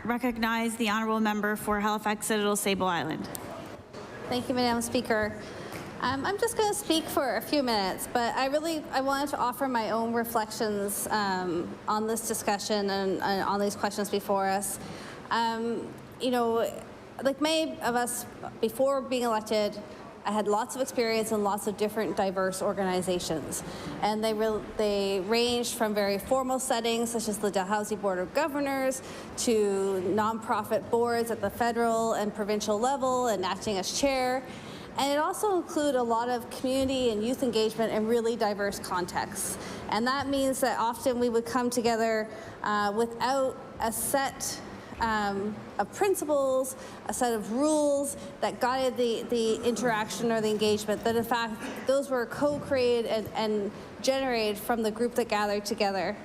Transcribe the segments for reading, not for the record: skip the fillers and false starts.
recognize the honourable member for Halifax Citadel Sable Island. Thank you, Madam Speaker. I'm just going to speak for a few minutes, but I wanted to offer my own reflections on this discussion and on these questions before us. You know, like many of us before being elected, I had lots of experience in lots of different diverse organizations, and they ranged from very formal settings such as the Dalhousie Board of Governors to nonprofit boards at the federal and provincial level and acting as chair. And it also included a lot of community and youth engagement in really diverse contexts. And that means that often we would come together without a set of principles, a set of rules that guided the interaction or the engagement, that in fact those were co-created and generated from the group that gathered together.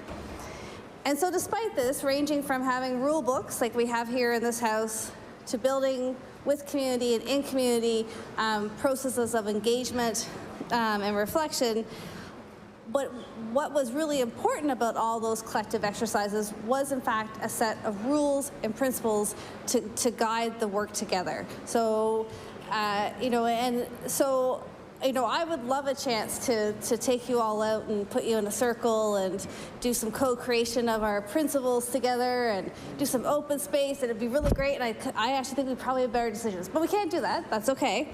And so despite this, ranging from having rule books like we have here in this House to building with community and in community processes of engagement and reflection, but what was really important about all those collective exercises was in fact a set of rules and principles to guide the work together. So, you know, and so, you know, I would love a chance to take you all out and put you in a circle and do some co-creation of our principles together and do some open space, and it'd be really great, and I actually think we'd probably have better decisions, but we can't do that. That's okay.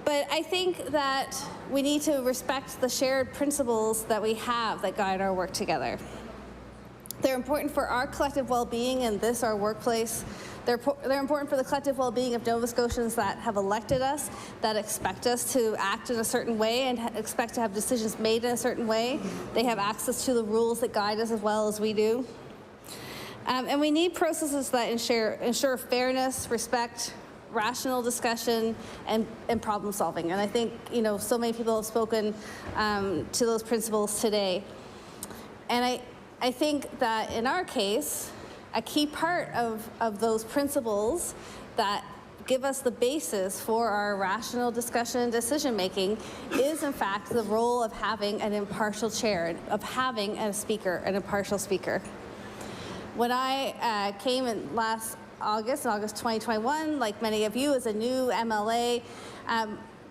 But I think that we need to respect the shared principles that we have that guide our work together. They're important for our collective well-being in this, our workplace. They're important for the collective well-being of Nova Scotians that have elected us, that expect us to act in a certain way and expect to have decisions made in a certain way. They have access to the rules that guide us as well as we do. And we need processes that ensure fairness, respect, rational discussion, and problem solving. And I think, you know, so many people have spoken to those principles today. And I think that in our case, a key part of those principles that give us the basis for our rational discussion and decision making is in fact the role of having an impartial chair, of having a speaker, an impartial speaker. When I came in August 2021, like many of you, as a new MLA,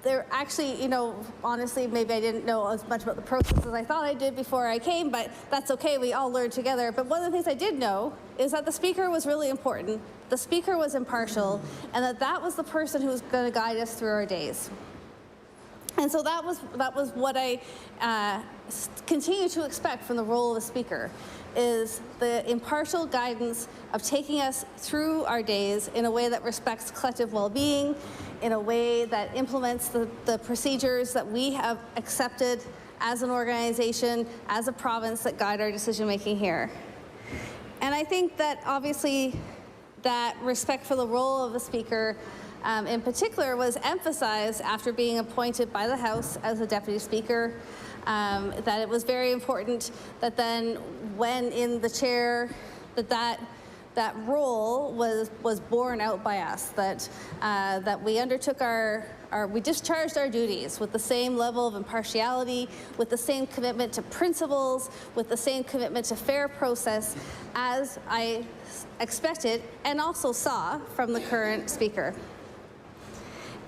there actually, you know, honestly, maybe I didn't know as much about the process as I thought I did before I came, but that's okay, we all learned together. But one of the things I did know is that the speaker was really important, the speaker was impartial, and that was the person who was going to guide us through our days. And so that was what I continue to expect from the role of a speaker, is the impartial guidance of taking us through our days in a way that respects collective well-being, in a way that implements the procedures that we have accepted as an organization, as a province, that guide our decision-making here. And I think that obviously that respect for the role of the speaker in particular was emphasized after being appointed by the House as a deputy speaker, that it was very important that then when in the chair that role was borne out by us, that we undertook we discharged our duties with the same level of impartiality, with the same commitment to principles, with the same commitment to fair process as I expected and also saw from the current speaker.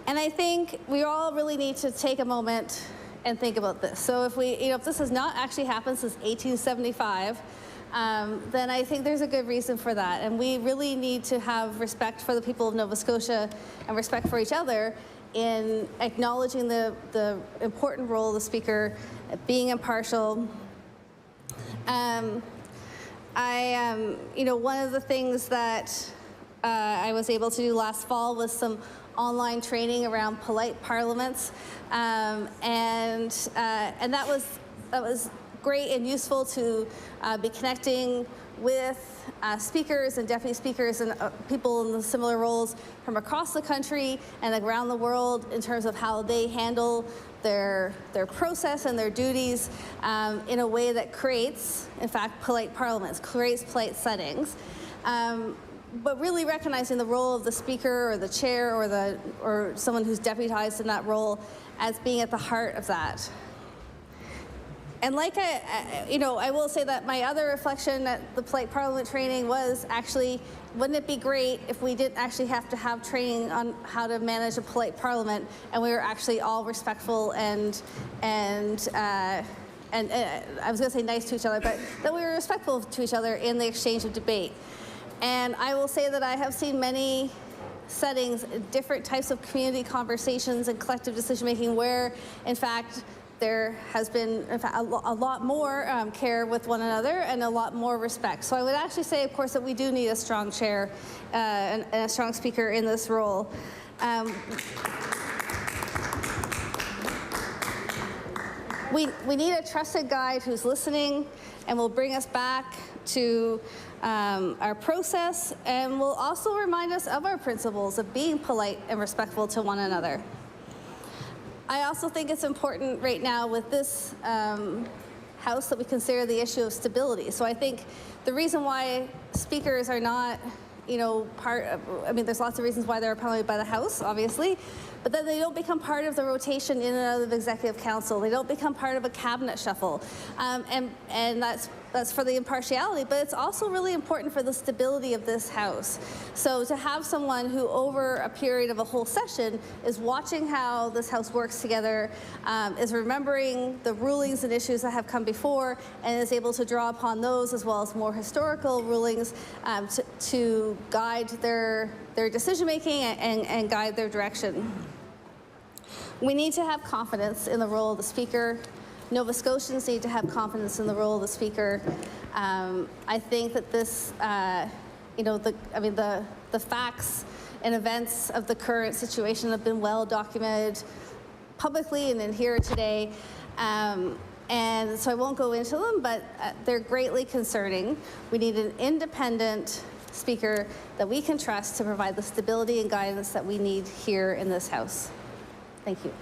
And I think we all really need to take a moment and think about this. So if this has not actually happened since 1875, then I think there's a good reason for that. And we really need to have respect for the people of Nova Scotia and respect for each other in acknowledging the important role of the speaker, being impartial. One of the things that I was able to do last fall was some online training around polite parliaments, and that was great and useful to be connecting with speakers and deputy speakers and people in similar roles from across the country and around the world in terms of how they handle their process and their duties in a way that creates, in fact, polite parliaments, creates polite settings. But really recognizing the role of the speaker or the chair or someone who's deputized in that role as being at the heart of that. And like I will say that my other reflection at the polite parliament training was actually, wouldn't it be great if we didn't actually have to have training on how to manage a polite parliament, and we were actually all respectful and I was going to say nice to each other, but that we were respectful to each other in the exchange of debate. And I will say that I have seen many settings, different types of community conversations and collective decision making where, in fact, there has been, in fact, a lot more care with one another and a lot more respect. So I would actually say, of course, that we do need a strong chair and a strong speaker in this role. We need a trusted guide who's listening and will bring us back to our process, and will also remind us of our principles of being polite and respectful to one another. I also think it's important right now with this House that we consider the issue of stability. So I think the reason why speakers are not, part of, there's lots of reasons why they're appointed by the House, obviously, but then they don't become part of the rotation in and out of executive council. They don't become part of a cabinet shuffle. And that's for the impartiality, but it's also really important for the stability of this House. So to have someone who over a period of a whole session is watching how this House works together, is remembering the rulings and issues that have come before, and is able to draw upon those as well as more historical rulings to guide their decision-making and guide their direction. We need to have confidence in the role of the Speaker. Nova Scotians need to have confidence in the role of the Speaker. I think that this, the facts and events of the current situation have been well documented publicly and in here today. And so I won't go into them, but they're greatly concerning. We need an independent Speaker that we can trust to provide the stability and guidance that we need here in this House. Thank you.